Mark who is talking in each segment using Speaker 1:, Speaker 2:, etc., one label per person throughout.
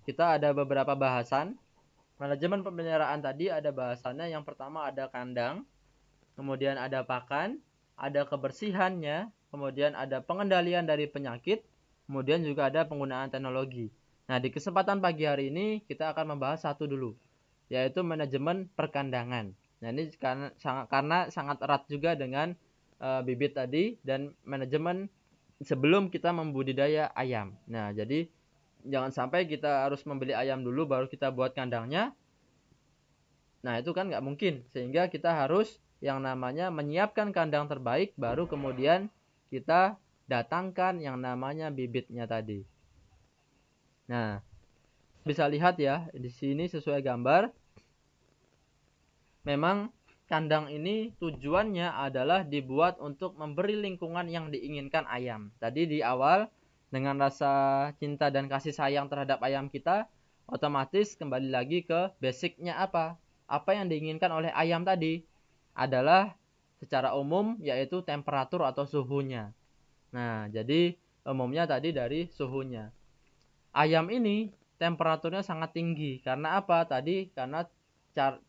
Speaker 1: kita ada beberapa bahasan. Manajemen pemeliharaan tadi ada bahasannya. Yang pertama ada kandang, kemudian ada pakan, ada kebersihannya, kemudian ada pengendalian dari penyakit, kemudian juga ada penggunaan teknologi. Nah, di kesempatan pagi hari ini kita akan membahas satu dulu, yaitu manajemen perkandangan. Nah, ini karena sangat erat juga dengan bibit tadi dan manajemen sebelum kita membudidaya ayam. Nah, jadi jangan sampai kita harus membeli ayam dulu baru kita buat kandangnya. Nah, itu kan nggak mungkin. Sehingga kita harus yang namanya menyiapkan kandang terbaik, baru kemudian kita datangkan yang namanya bibitnya tadi. Nah, bisa lihat ya, di sini sesuai gambar. Memang kandang ini tujuannya adalah dibuat untuk memberi lingkungan yang diinginkan ayam. Tadi di awal, dengan rasa cinta dan kasih sayang terhadap ayam kita, otomatis kembali lagi ke basicnya apa? Apa yang diinginkan oleh ayam tadi adalah secara umum yaitu temperatur atau suhunya. Nah, jadi umumnya tadi dari suhunya. Ayam ini temperaturnya sangat tinggi. Karena apa? Tadi karena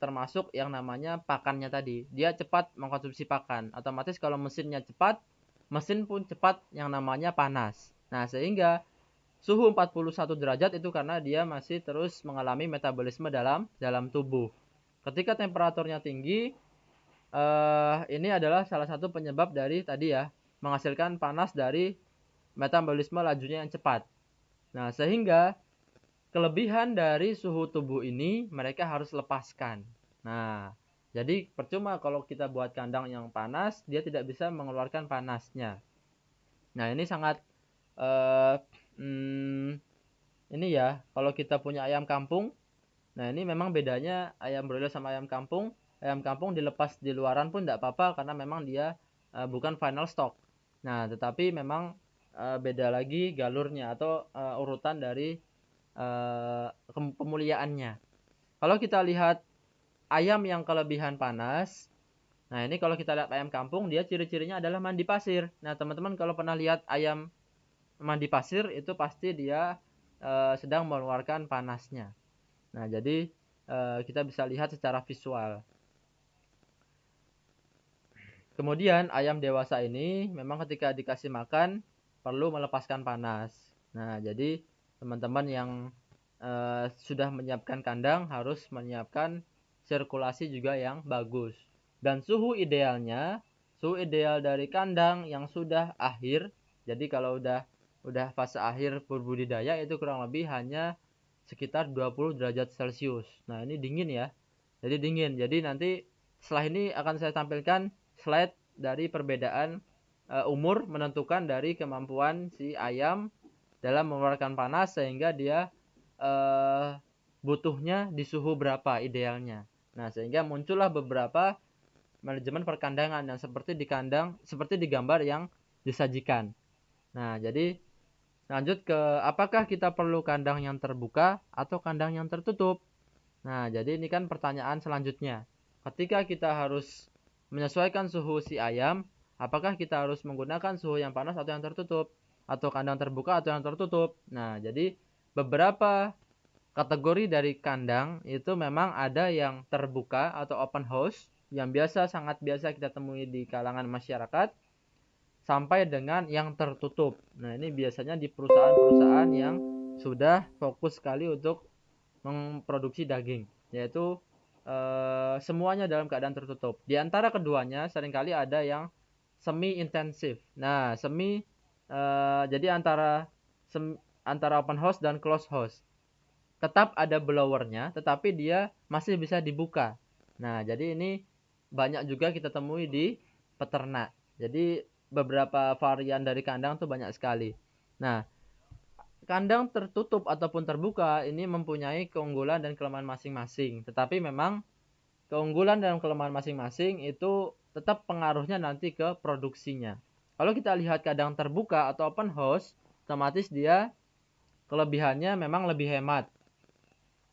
Speaker 1: termasuk yang namanya pakannya tadi. Dia cepat mengkonsumsi pakan. Otomatis kalau mesinnya cepat, mesin pun cepat yang namanya panas. Nah, sehingga suhu 41 derajat itu karena dia masih terus mengalami metabolisme dalam tubuh. Ketika temperaturnya tinggi, ini adalah salah satu penyebab dari tadi ya, menghasilkan panas dari metabolisme lajunya yang cepat. Nah, sehingga kelebihan dari suhu tubuh ini mereka harus lepaskan. Nah, jadi percuma kalau kita buat kandang yang panas, dia tidak bisa mengeluarkan panasnya. Nah, ini sangat eh, ini ya, kalau kita punya ayam kampung, nah ini memang bedanya ayam broiler sama ayam kampung. Ayam kampung dilepas di luaran pun tidak apa-apa karena memang dia bukan final stock. Nah, tetapi memang beda lagi galurnya atau urutan dari pemuliaannya. Kalau kita lihat ayam yang kelebihan panas, nah ini kalau kita lihat ayam kampung, dia ciri-cirinya adalah mandi pasir. Nah, teman-teman kalau pernah lihat ayam mandi pasir, itu pasti dia sedang mengeluarkan panasnya. Nah, jadi kita bisa lihat secara visual. Kemudian ayam dewasa ini memang ketika dikasih makan perlu melepaskan panas. Nah, jadi teman-teman yang sudah menyiapkan kandang harus menyiapkan sirkulasi juga yang bagus. Dan suhu idealnya, suhu ideal dari kandang yang sudah akhir. Jadi kalau udah fase akhir berbudidaya itu kurang lebih hanya sekitar 20 derajat Celcius. Nah, ini dingin ya. Jadi dingin. Jadi nanti setelah ini akan saya tampilkan slide dari perbedaan umur menentukan dari kemampuan si ayam dalam mengeluarkan panas sehingga dia butuhnya di suhu berapa idealnya. Nah, sehingga muncullah beberapa manajemen perkandangan yang seperti di kandang, seperti di gambar yang disajikan. Nah, jadi lanjut ke apakah kita perlu kandang yang terbuka atau kandang yang tertutup? Nah, jadi ini kan pertanyaan selanjutnya. Ketika kita harus menyesuaikan suhu si ayam, apakah kita harus menggunakan suhu yang panas atau yang tertutup? Atau kandang terbuka atau yang tertutup? Nah, jadi beberapa kategori dari kandang itu memang ada yang terbuka atau open house, yang sangat biasa kita temui di kalangan masyarakat, sampai dengan yang tertutup. Nah, ini biasanya di perusahaan-perusahaan yang sudah fokus sekali untuk memproduksi daging, yaitu semuanya dalam keadaan tertutup. Di antara keduanya seringkali ada yang semi intensif. Nah, jadi antara open house dan close house. Tetap ada blowernya, tetapi dia masih bisa dibuka. Nah, jadi ini banyak juga kita temui di peternak. Jadi beberapa varian dari kandang tuh banyak sekali. Nah, kandang tertutup ataupun terbuka ini mempunyai keunggulan dan kelemahan masing-masing. Tetapi memang keunggulan dan kelemahan masing-masing itu tetap pengaruhnya nanti ke produksinya. Kalau kita lihat kandang terbuka atau open house, otomatis dia kelebihannya memang lebih hemat.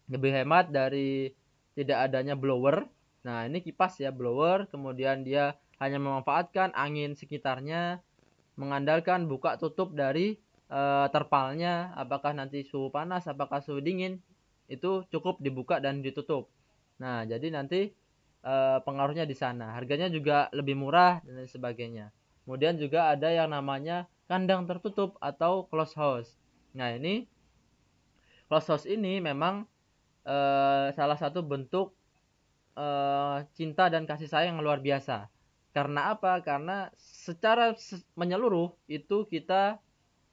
Speaker 1: Lebih hemat dari tidak adanya blower. Nah, ini kipas ya, blower. Kemudian dia hanya memanfaatkan angin sekitarnya, mengandalkan buka tutup dari terpalnya, apakah nanti suhu panas, apakah suhu dingin, itu cukup dibuka dan ditutup. Nah, jadi nanti pengaruhnya di sana. Harganya juga lebih murah dan lain sebagainya. Kemudian juga ada yang namanya kandang tertutup atau closed house. Nah, ini closed house ini memang salah satu bentuk cinta dan kasih sayang yang luar biasa. Karena apa? Karena secara menyeluruh itu kita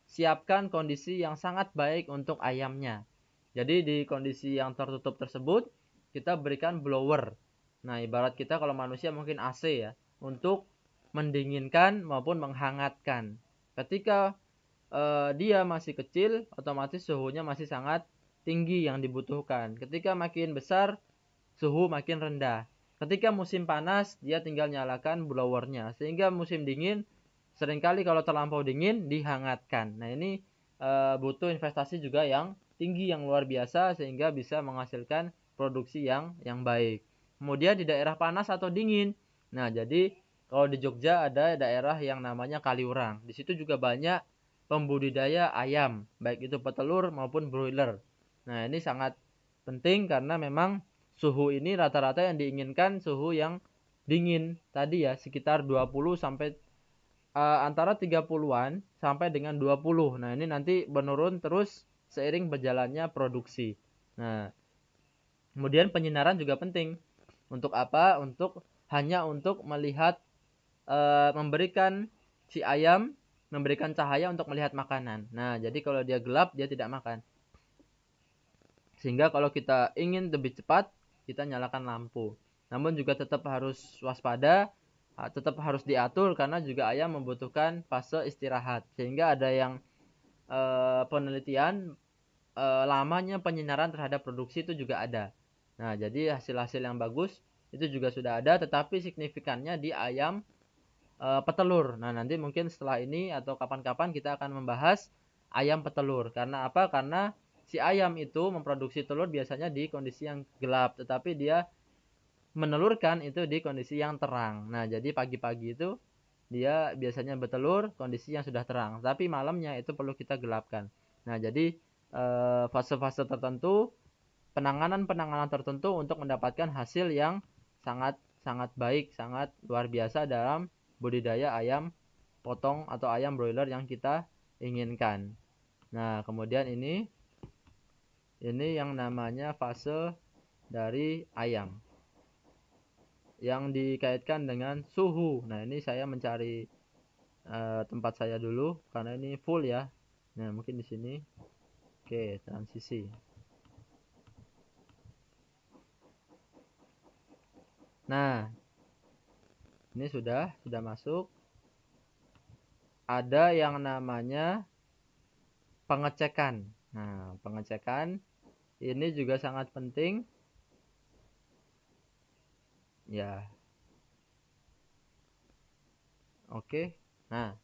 Speaker 1: siapkan kondisi yang sangat baik untuk ayamnya. Jadi di kondisi yang tertutup tersebut kita berikan blower. Nah, ibarat kita kalau manusia mungkin AC ya, untuk mendinginkan maupun menghangatkan. Ketika dia masih kecil, otomatis suhunya masih sangat tinggi yang dibutuhkan. Ketika makin besar, suhu makin rendah. Ketika musim panas, dia tinggal nyalakan blowernya. Sehingga musim dingin, seringkali kalau terlampau dingin, dihangatkan. Nah, ini butuh investasi juga yang tinggi, yang luar biasa, sehingga bisa menghasilkan produksi yang baik. Kemudian di daerah panas atau dingin. Nah, jadi kalau di Jogja ada daerah yang namanya Kaliurang. Di situ juga banyak pembudidaya ayam, baik itu petelur maupun broiler. Nah, ini sangat penting karena memang suhu ini rata-rata yang diinginkan suhu yang dingin tadi ya, sekitar 20 sampai antara 30-an sampai dengan 20. Nah, ini nanti menurun terus seiring berjalannya produksi. Nah, kemudian penyinaran juga penting. Untuk apa? Hanya untuk melihat memberikan si ayam memberikan cahaya untuk melihat makanan. Nah, jadi kalau dia gelap dia tidak makan. Sehingga kalau kita ingin lebih cepat, kita nyalakan lampu. Namun juga tetap harus waspada, tetap harus diatur karena juga ayam membutuhkan fase istirahat. Sehingga ada yang penelitian lamanya penyinaran terhadap produksi itu juga ada. Nah, jadi hasil-hasil yang bagus itu juga sudah ada, tetapi signifikannya di ayam petelur. Nah, nanti mungkin setelah ini atau kapan-kapan kita akan membahas ayam petelur. Karena apa? Karena si ayam itu memproduksi telur biasanya di kondisi yang gelap, tetapi dia menelurkan itu di kondisi yang terang. Nah, jadi pagi-pagi itu dia biasanya bertelur kondisi yang sudah terang, tapi malamnya itu perlu kita gelapkan. Nah, jadi fase-fase tertentu, penanganan-penanganan tertentu untuk mendapatkan hasil yang sangat sangat baik, sangat luar biasa dalam budidaya ayam potong atau ayam broiler yang kita inginkan. Nah, kemudian ini yang namanya fase dari ayam yang dikaitkan dengan suhu. Nah, ini saya mencari tempat saya dulu karena ini full ya. Nah, mungkin di sini. Oke, transisi. Nah, ini sudah masuk. Ada yang namanya pengecekan. Nah, pengecekan ini juga sangat penting. Ya. Oke. Nah,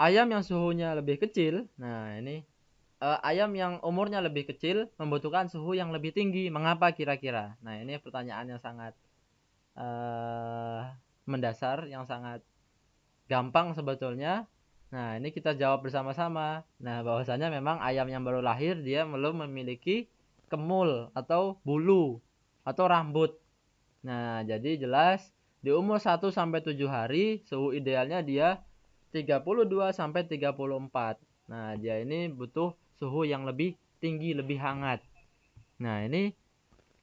Speaker 1: ayam yang suhunya lebih kecil. Nah, ini ayam yang umurnya lebih kecil membutuhkan suhu yang lebih tinggi. Mengapa kira-kira? Nah, ini pertanyaan yang sangat mendasar, yang sangat gampang sebetulnya. Nah, ini kita jawab bersama-sama. Nah, bahwasanya memang ayam yang baru lahir dia belum memiliki kemul atau bulu atau rambut. Nah, jadi jelas di umur 1 sampai 7 hari suhu idealnya dia 32 sampai 34. Nah, dia ini butuh suhu yang lebih tinggi, lebih hangat. Nah, ini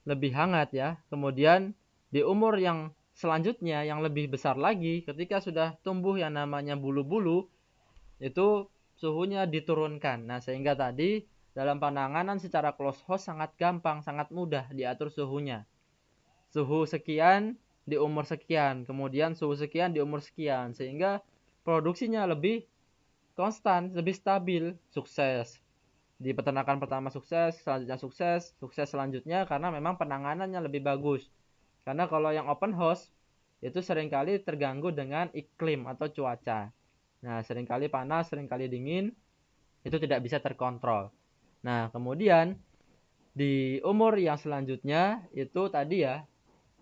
Speaker 1: lebih hangat ya. Kemudian di umur yang selanjutnya yang lebih besar lagi, ketika sudah tumbuh yang namanya bulu-bulu, itu suhunya diturunkan. Nah, sehingga tadi dalam penanganan secara close house sangat gampang, sangat mudah diatur suhunya. Suhu sekian di umur sekian, kemudian suhu sekian di umur sekian, sehingga produksinya lebih konstan, lebih stabil, sukses. Di peternakan pertama sukses, selanjutnya sukses, sukses selanjutnya karena memang penanganannya lebih bagus. Karena kalau yang open house itu seringkali terganggu dengan iklim atau cuaca. Nah, seringkali panas, seringkali dingin, itu tidak bisa terkontrol. Nah, kemudian di umur yang selanjutnya itu tadi ya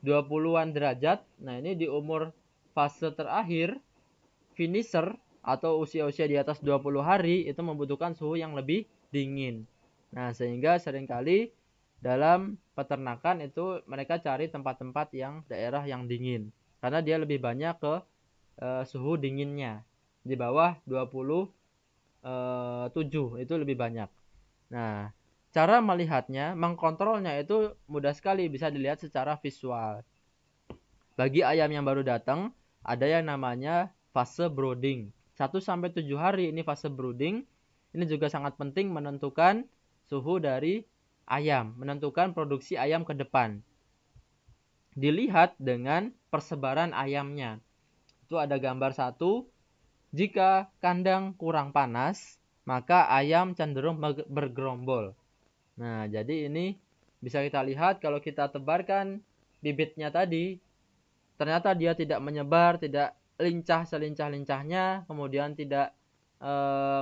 Speaker 1: 20-an derajat. Nah, ini di umur fase terakhir finisher. atau usia-usia di atas 20 hari itu membutuhkan suhu yang lebih dingin. Nah, sehingga seringkali dalam peternakan itu mereka cari tempat-tempat yang daerah yang dingin karena dia lebih banyak ke suhu dinginnya di bawah 27 itu lebih banyak. Nah, cara melihatnya, mengkontrolnya itu mudah sekali, bisa dilihat secara visual. Bagi ayam yang baru datang, ada yang namanya fase brooding. 1-7 hari ini fase brooding. Ini juga sangat penting menentukan suhu dari ayam, menentukan produksi ayam ke depan. Dilihat dengan persebaran ayamnya. Itu ada gambar 1. Jika kandang kurang panas, maka ayam cenderung bergerombol. Nah, jadi ini bisa kita lihat kalau kita tebarkan bibitnya tadi, ternyata dia tidak menyebar, tidak lincah selincah-lincahnya, kemudian tidak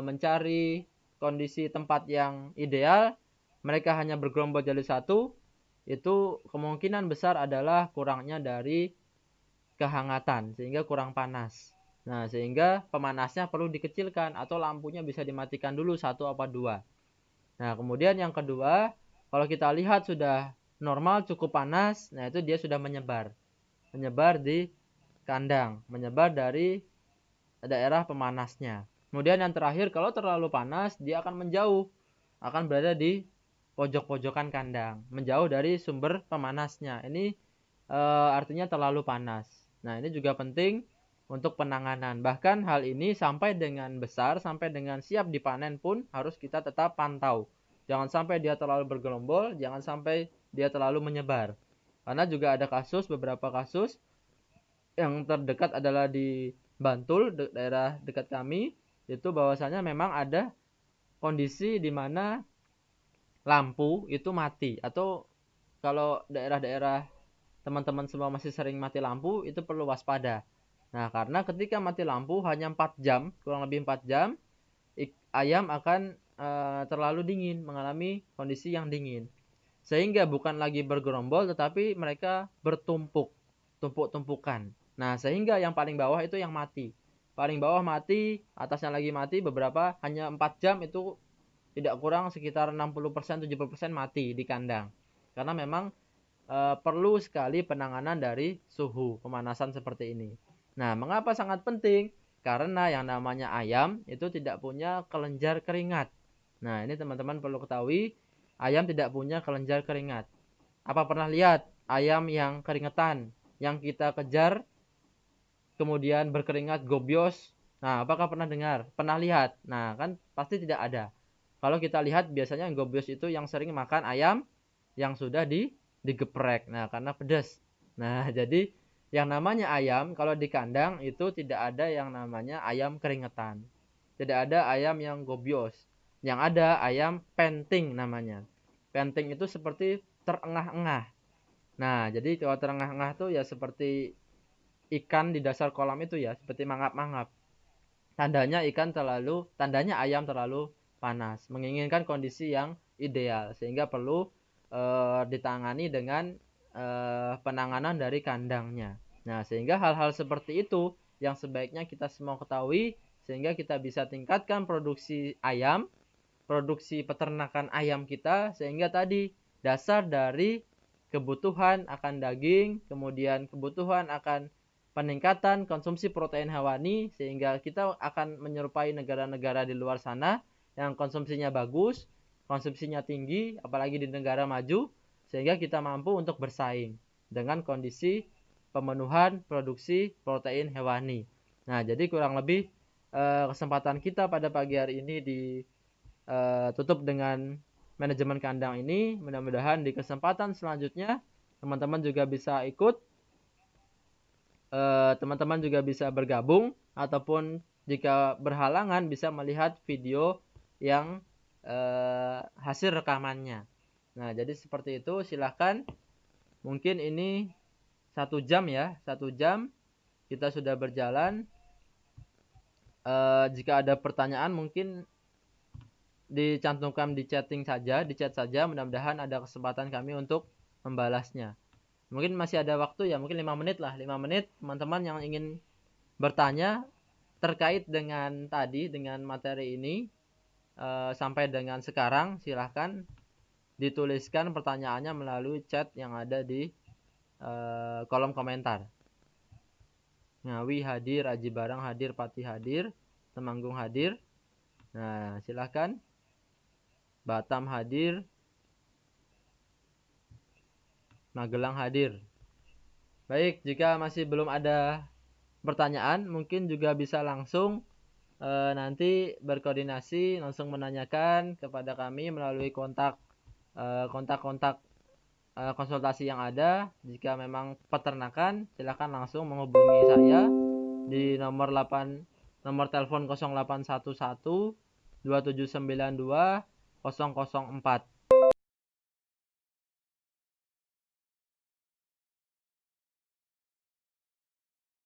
Speaker 1: mencari kondisi tempat yang ideal, mereka hanya bergerombol jadi satu, itu kemungkinan besar adalah kurangnya dari kehangatan, sehingga kurang panas. Nah, sehingga pemanasnya perlu dikecilkan atau lampunya bisa dimatikan dulu 1 atau 2. Nah, kemudian yang kedua, kalau kita lihat sudah normal cukup panas, nah itu dia sudah menyebar. Menyebar di kandang, menyebar dari daerah pemanasnya. Kemudian yang terakhir, kalau terlalu panas, dia akan menjauh, akan berada di pojok-pojokan kandang, menjauh dari sumber pemanasnya. Ini artinya terlalu panas. Nah, ini juga penting untuk penanganan. Bahkan hal ini sampai dengan besar, sampai dengan siap dipanen pun harus kita tetap pantau. Jangan sampai dia terlalu bergerombol, jangan sampai dia terlalu menyebar. Karena juga ada beberapa kasus yang terdekat adalah di Bantul, daerah dekat kami, itu bahwasanya memang ada kondisi di mana lampu itu mati, atau kalau daerah-daerah teman-teman semua masih sering mati lampu, itu perlu waspada. Nah, karena ketika mati lampu hanya 4 jam, kurang lebih 4 jam, ayam akan terlalu dingin, mengalami kondisi yang dingin. Sehingga bukan lagi bergerombol, tetapi mereka tumpuk-tumpukan. Nah, sehingga yang paling bawah itu yang mati. Paling bawah mati, atasnya lagi mati, beberapa hanya 4 jam itu tidak kurang sekitar 60%-70% mati di kandang. Karena memang perlu sekali penanganan dari suhu pemanasan seperti ini. Nah, mengapa sangat penting? Karena yang namanya ayam itu tidak punya kelenjar keringat. Nah, ini teman-teman perlu ketahui, ayam tidak punya kelenjar keringat. Apa pernah lihat ayam yang keringetan, yang kita kejar, kemudian berkeringat gobios? Nah, apakah pernah dengar? Pernah lihat? Nah, kan pasti tidak ada. Kalau kita lihat biasanya yang gobios itu yang sering makan ayam yang sudah digeprek. Nah, karena pedas. Nah, jadi yang namanya ayam kalau di kandang itu tidak ada yang namanya ayam keringetan. Tidak ada ayam yang gobios. Yang ada ayam penting namanya. Penting itu seperti terengah-engah. Nah, jadi kalau terengah-engah itu ya seperti ikan di dasar kolam itu ya, seperti mangap-mangap. Tandanya ayam terlalu panas, menginginkan kondisi yang ideal, sehingga perlu ditangani dengan penanganan dari kandangnya. Nah, sehingga hal-hal seperti itu yang sebaiknya kita semua ketahui, sehingga kita bisa tingkatkan produksi ayam, produksi peternakan ayam kita, sehingga tadi dasar dari kebutuhan akan daging, kemudian kebutuhan akan peningkatan konsumsi protein hewani, sehingga kita akan menyerupai negara-negara di luar sana yang konsumsinya bagus, konsumsinya tinggi, apalagi di negara maju, sehingga kita mampu untuk bersaing dengan kondisi pemenuhan produksi protein hewani. Nah, jadi kurang lebih kesempatan kita pada pagi hari ini ditutup dengan manajemen kandang ini. Mudah-mudahan di kesempatan selanjutnya teman-teman juga bisa ikut, teman-teman juga bisa bergabung, ataupun jika berhalangan bisa melihat video yang hasil rekamannya. Nah, jadi seperti itu, silahkan. Mungkin ini 1 jam ya, 1 jam kita sudah berjalan. Jika ada pertanyaan mungkin dicantumkan di chatting saja, di chat saja. Mudah-mudahan ada kesempatan kami untuk membalasnya. Mungkin masih ada waktu ya, mungkin 5 menit lah. 5 menit teman-teman yang ingin bertanya terkait dengan tadi, dengan materi ini sampai dengan sekarang, silahkan dituliskan pertanyaannya melalui chat yang ada di kolom komentar. Ngawi hadir, Aji Barang hadir, Pati hadir, Temanggung hadir. Nah, silahkan. Batam hadir, Magelang hadir. Baik, jika masih belum ada pertanyaan, mungkin juga bisa langsung nanti berkoordinasi, langsung menanyakan kepada kami melalui kontak konsultasi yang ada. Jika memang peternakan, silakan langsung menghubungi saya di nomor telepon 0811 2792 004.